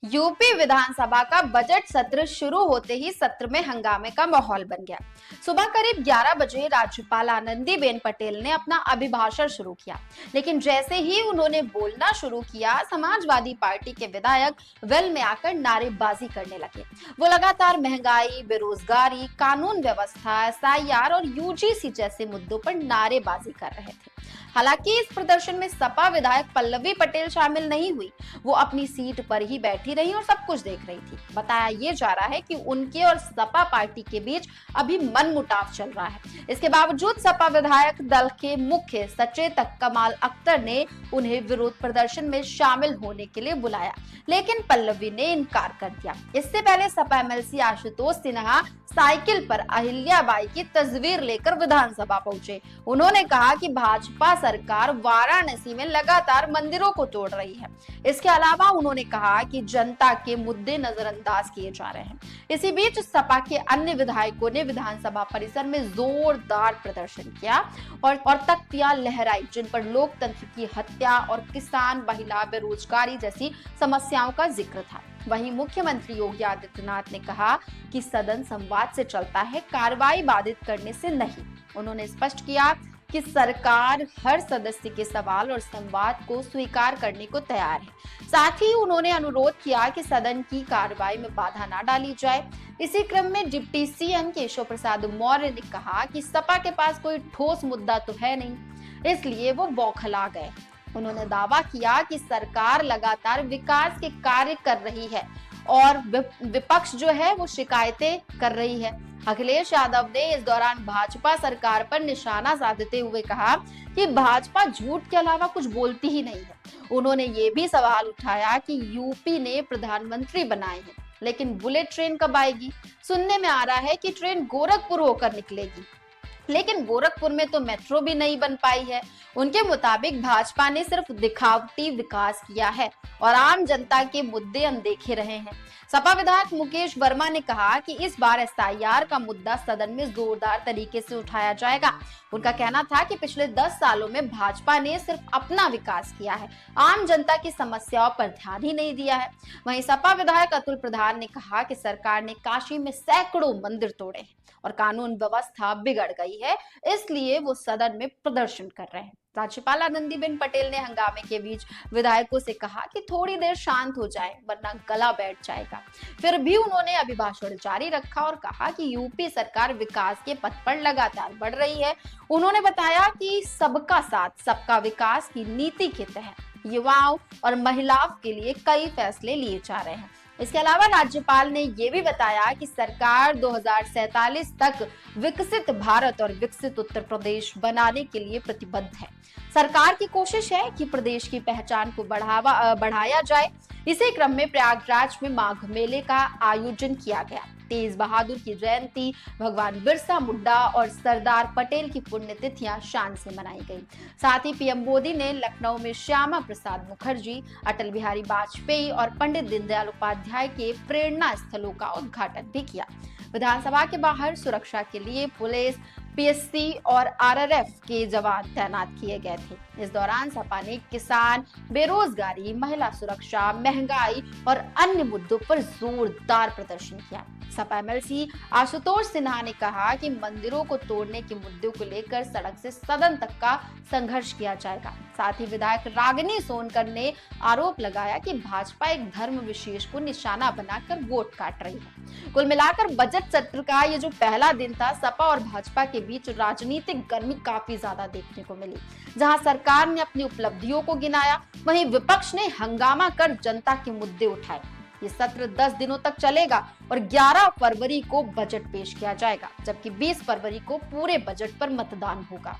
UP विधानसभा का budget सत्र शुरू होते ही सत्र में हंगामे का माहौल बन गया। सुबह करीब 11 बजे राज्यपाल आनंदीबेन पटेल ने अपना अभिभाषण शुरू किया, लेकिन जैसे ही उन्होंने बोलना शुरू किया, समाजवादी पार्टी के विधायक वेल में आकर नारेबाजी करने लगे। वो लगातार महंगाई, बेरोजगारी, कानून व्यवस्था, एसआईआर और यूजीसी जैसे मुद्दों पर नारेबाजी कर रहे थे। हालांकि इस प्रदर्शन में सपा विधायक पल्लवी पटेल शामिल नहीं हुई। वो अपनी सीट पर ही बैठी रही और सब कुछ देख रही थी। बताया ये जा रहा है कि उनके और सपा पार्टी के बीच अभी मनमुटाव चल रहा है। इसके बावजूद सपा विधायक दल के मुख्य सचेतक कमाल अख्तर ने उन्हें विरोध प्रदर्शन में शामिल होने के लिए बुलाया, लेकिन पल्लवी ने इनकार कर दिया। इससे पहले सपा एमएलसी आशुतोष सिन्हा साइकिल पर अहिल्याबाई की तस्वीर लेकर विधानसभा पहुंचे। उन्होंने कहा कि भाजपा सरकार वाराणसी में लगातार मंदिरों को तोड़ रही है। इसके अलावा उन्होंने कहा कि जनता के मुद्दे नजरअंदाज किए जा रहे हैं। इसी बीच सपा के अन्य विधायकों ने विधानसभा परिसर में जोरदार प्रदर्शन किया और तख्तियां लहराई, जिन पर लोकतंत्र की हत्या और किसान, महिला, बेरोजगारी जैसी समस्याओं का जिक्र था। वहीं मुख्यमंत्री योगी आदित्यनाथ ने कहा कि सदन संवाद से चलता है, कार्रवाई बाधित करने से नहीं। उन्होंने स्पष्ट किया कि सरकार हर सदस्य के सवाल और संवाद को स्वीकार करने को तैयार है। साथ ही उन्होंने अनुरोध किया कि सदन की कार्रवाई में बाधा न डाली जाए। इसी क्रम में डिप्टी सीएम केशव प्रसाद मौर्य ने कहा कि सपा के पास कोई ठोस मुद्दा तो है नहीं, इसलिए वो बौखला गए। उन्होंने दावा किया कि सरकार लगातार विकास के कार्य कर रही है और विपक्ष जो है वो शिकायतें कर रही है। अखिलेश यादव ने इस दौरान भाजपा सरकार पर निशाना साधते हुए कहा कि भाजपा झूठ के अलावा कुछ बोलती ही नहीं है। उन्होंने ये भी सवाल उठाया कि यूपी ने प्रधानमंत्री बनाए हैं, लेकिन बुलेट ट्रेन कब आएगी? सुनने में आ रहा है कि ट्रेन गोरखपुर होकर निकलेगी, लेकिन गोरखपुर में तो मेट्रो भी नहीं बन पाई है। उनके मुताबिक भाजपा ने सिर्फ दिखावटी विकास किया है और आम जनता के मुद्दे अनदेखे रहे हैं। सपा विधायक मुकेश वर्मा ने कहा कि इस बार एसआईआर का मुद्दा सदन में जोरदार तरीके से उठाया जाएगा। उनका कहना था कि पिछले 10 सालों में भाजपा ने सिर्फ अपना विकास किया है, आम जनता की समस्याओं पर ध्यान ही नहीं दिया है। वहीं सपा विधायक अतुल प्रधान ने कहा कि सरकार ने काशी में सैकड़ों मंदिर तोड़े हैं और कानून व्यवस्था बिगड़ गई है, इसलिए वो सदन में प्रदर्शन कर रहे हैं। राज्यपाल आनंदीबेन पटेल ने हंगामे के बीच विधायकों से कहा कि थोड़ी देर शांत हो जाएं, वरना गला बैठ जाएगा। फिर भी उन्होंने अभिभाषण जारी रखा और कहा कि यूपी सरकार विकास के पथ पर लगातार बढ़ रही है। उन्होंने बताया कि सबका साथ सबका विकास की नीति के तहत युवाओं और महिलाओं के लिए कई फैसले लिए जा रहे हैं। इसके अलावा राज्यपाल ने यह भी बताया कि सरकार 2047 तक विकसित भारत और विकसित उत्तर प्रदेश बनाने के लिए प्रतिबद्ध है। सरकार की कोशिश है कि प्रदेश की पहचान को बढ़ाया जाए। इसी क्रम में प्रयागराज में माघ मेले का आयोजन किया गया। तेज बहादुर की जयंती, भगवान बिरसा मुंडा और सरदार पटेल की पुण्यतिथियां शान से मनाई गई। साथ ही पीएम मोदी ने लखनऊ में श्यामा प्रसाद मुखर्जी, अटल बिहारी वाजपेयी और पंडित दीनदयाल उपाध्याय के प्रेरणा स्थलों का उद्घाटन भी किया। विधानसभा के बाहर सुरक्षा के लिए पुलिस, पीएससी और आरआरएफ के जवान तैनात किए गए थे। इस दौरान सपा ने किसान, बेरोजगारी, महिला सुरक्षा, महंगाई और अन्य मुद्दों पर जोरदार प्रदर्शन किया। सपा एमएलसी आशुतोष सिन्हा ने कहा कि मंदिरों को तोड़ने के मुद्दे को लेकर सड़क से सदन तक का संघर्ष किया जाएगा। साथ ही विधायक रागिनी सोनकर ने आरोप लगाया कि भाजपा एक धर्म विशेष को निशाना बनाकर वोट काट रही है। कुल मिलाकर बजट सत्र का ये जो पहला दिन था, सपा और भाजपा के बीच राजनीतिक गर्मी काफी ज्यादा देखने को मिली। जहां सरकार ने अपनी उपलब्धियों को गिनाया, वहीं विपक्ष ने हंगामा कर जनता के मुद्दे उठाए। ये सत्र 10 दिनों तक चलेगा और 11 फरवरी को बजट पेश किया जाएगा, जबकि 20 फरवरी को पूरे बजट पर मतदान होगा।